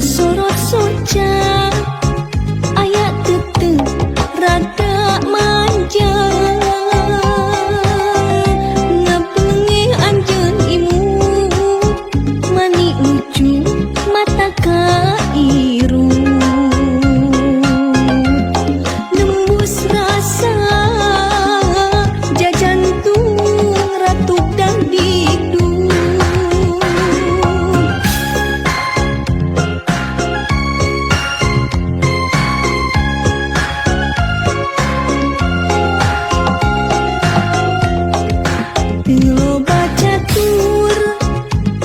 sorot soca aya tetep rada manja ngapengi anjeun imu mani lucu mata kairu nembus rasa jajantung ratu dangdikdu lo baca tur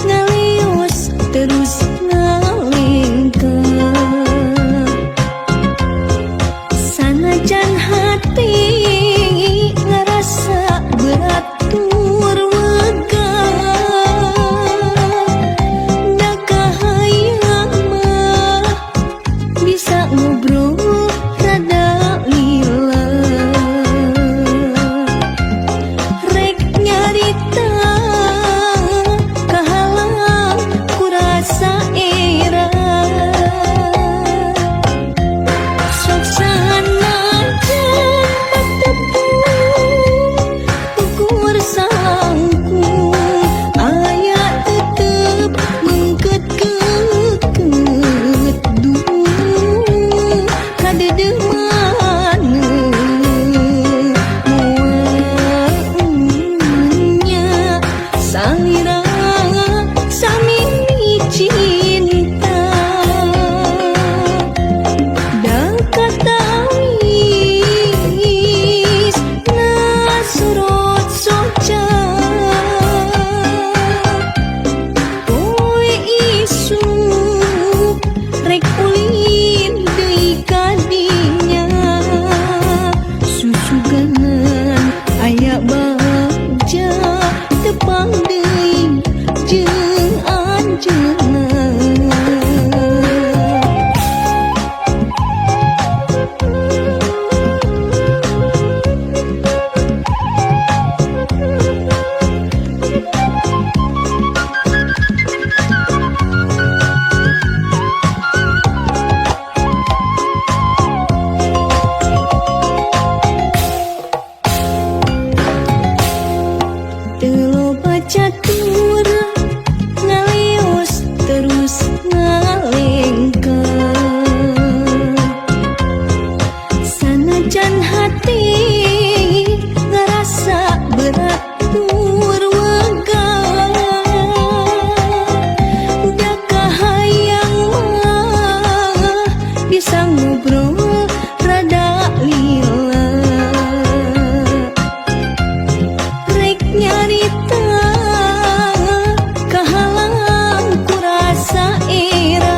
ngalios terus ngalengkeun sanajan hati ngerasa berat tur wegah da kahayang mah bisa ngobrol rada lila rek nyarita kahalang kurasa era sok sanajan patepung ukur sangkung aya tetep mengket-keket du kadedemana salira samimi cinta da katawis na sorot soca poe isuk rek ulin deui kadinya susuganan aya bagja tepang deui jeung anjeunna teu baca tur ngalios terus ngalengkeun sanajan hati ngerasa berat tur wegah da kahayang mah bisa ngobrol rada lila rek nyarita kahalang kurasa era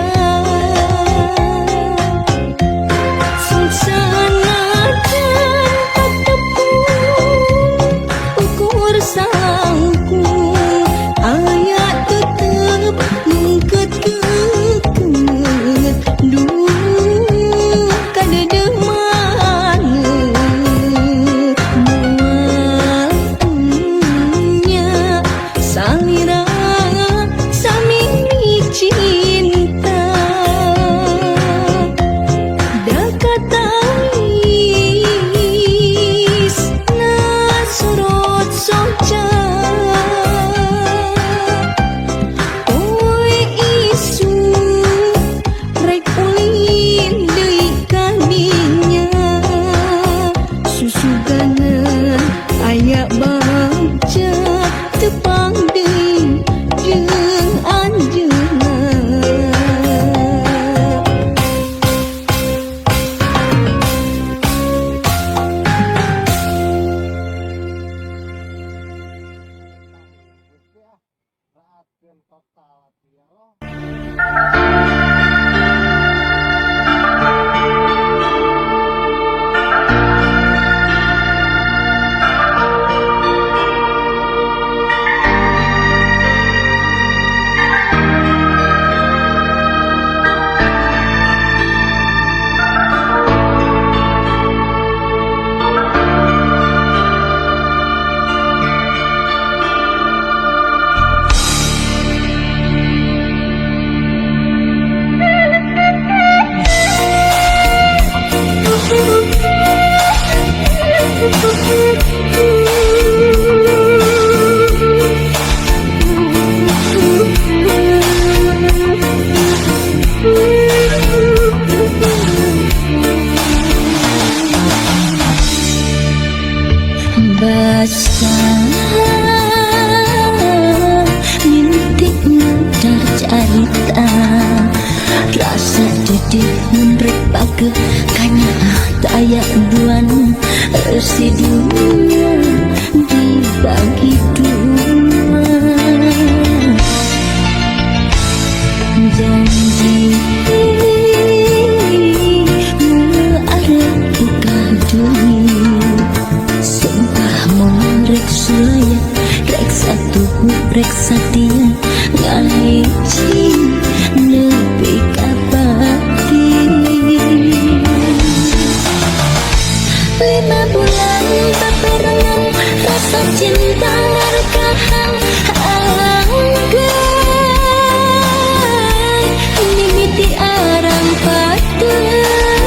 rasa dedih menrek pake kanya tayak duan resi dunia dibagi dua janji ada buka dunia sumpah mau rek sulaya rek satu rek satia ngaji lebih kapati 5 bulan berbarengan rasa cinta ngarekahan anggai mimiti arang patebang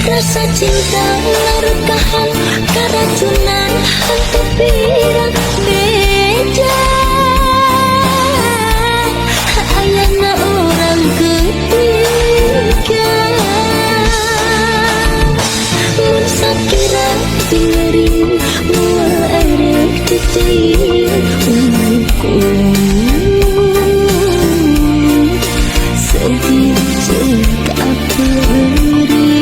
rasa cinta ngarekahan keracunan hantu pirang beja ayana orang ketiga mun sakira tingering mual erek titir umukum sedih cekap beri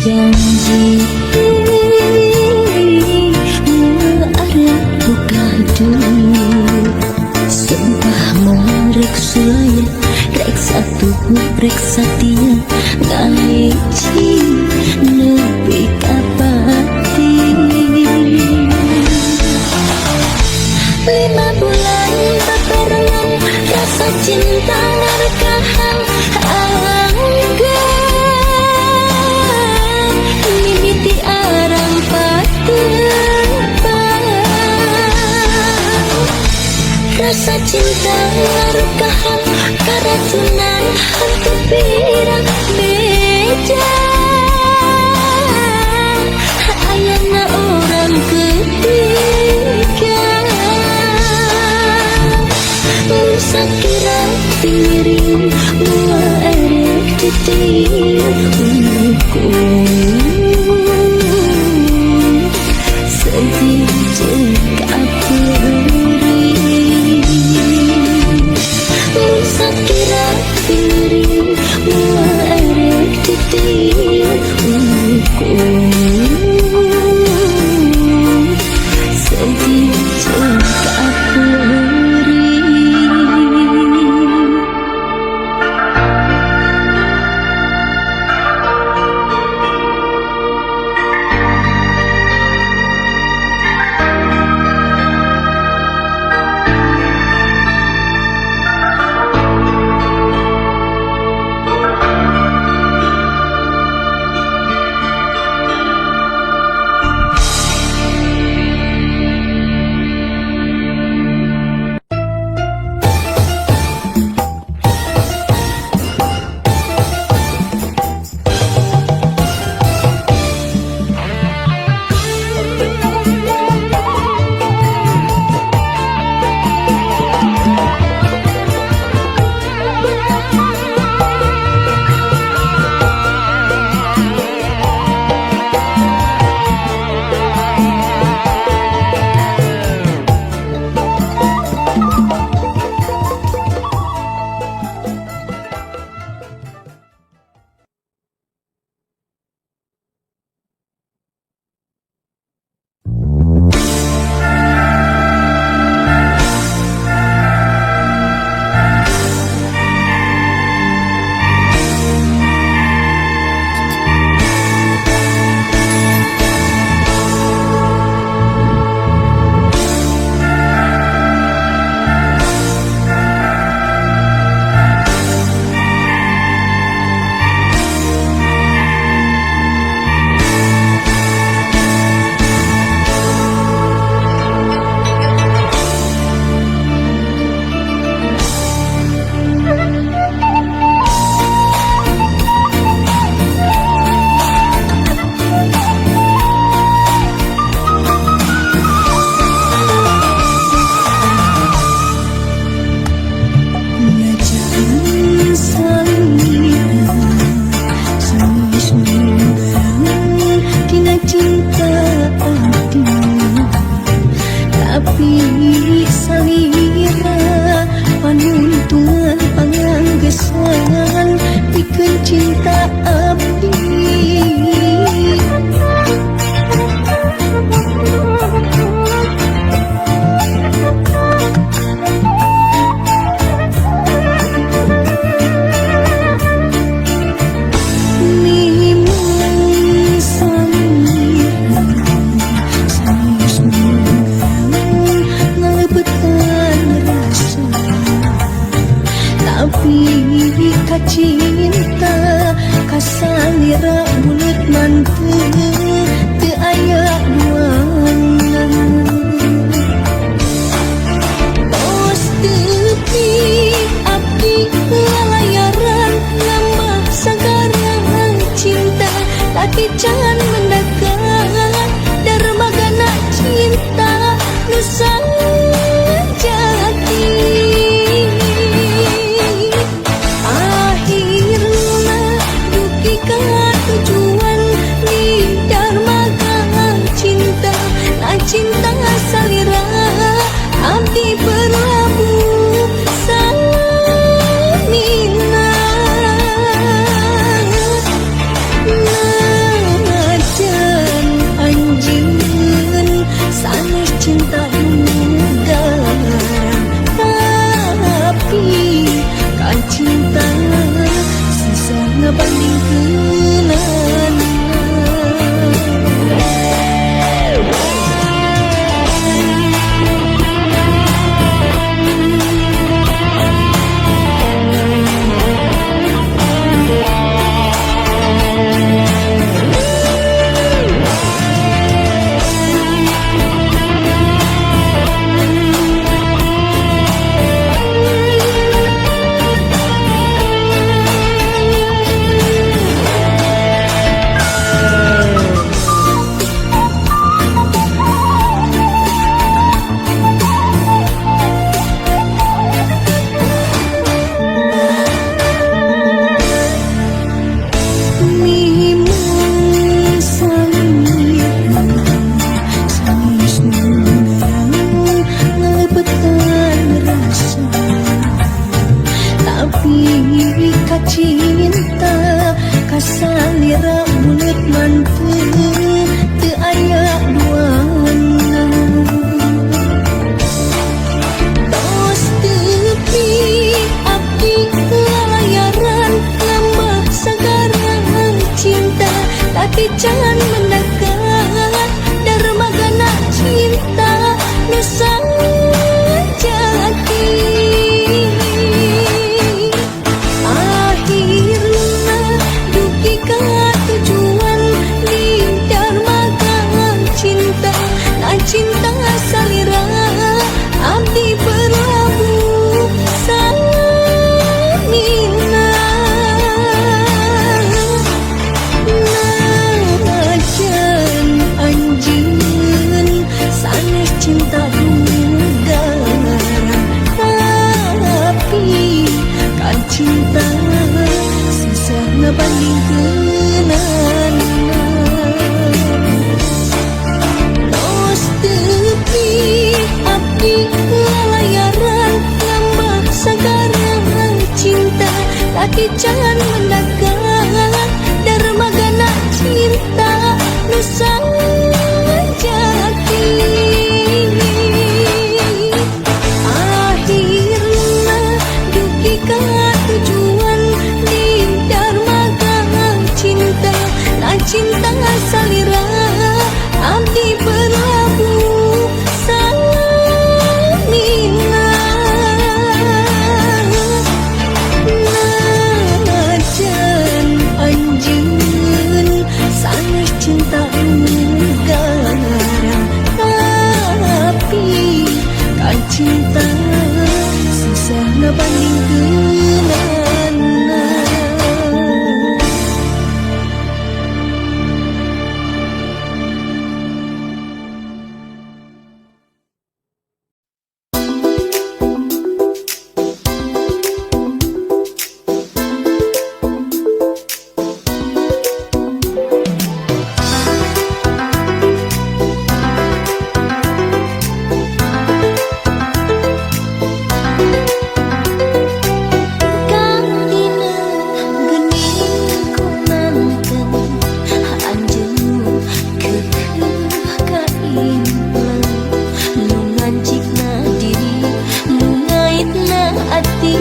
janji ada buka dulu sumpah mau rek sulaya rek satu rek satia ngaji lebih kapati 5 bulan berbarengan rasa cinta ngarekahan rasa cinta ngarekahan keracunan hantu pirang beja ayana orang ketiga sakira piring mual erek titir umukum sedih cekap sakira piring mual erek titir umukum sedih cekap beri Tapi kacinta kasalira bulut manteu teu aya duangan. Tos tepi abdi lalayaran nambah sagarang cinta, tapi jangan mendekat dermagana cinta nusa jati. Akhirna duki ka tujuan di dermaga cinta, na cinta salira abdi berlabuh samina. Najan anjeun sanes cinta negara, tapi kan cinta susah ngebandingkeun. Cinta kasalira bulut manteu teu aya duangan. Tos tepi abdi lalayaran nambah sagarang cinta, tapi jangan mendekat dermagana cinta nusa jati. Akhirna duki ka tujuan di dermaga cinta, na cinta salira abdi berlabuh samina. Najan anjeun sanes cinta negara, tapi kan cinta susah ngebandingkeun. Tos tepi abdi lalayaran nambah sagarang cinta, tapi jangan mendekat dermagana cinta nusa jati. Akhirna duki ka tujuan di dermaga cinta, na cinta salira abdi berlabuh samina. Najan anjeun sanes cinta negara, tapi kan cinta susah ngebandingkeun. Hati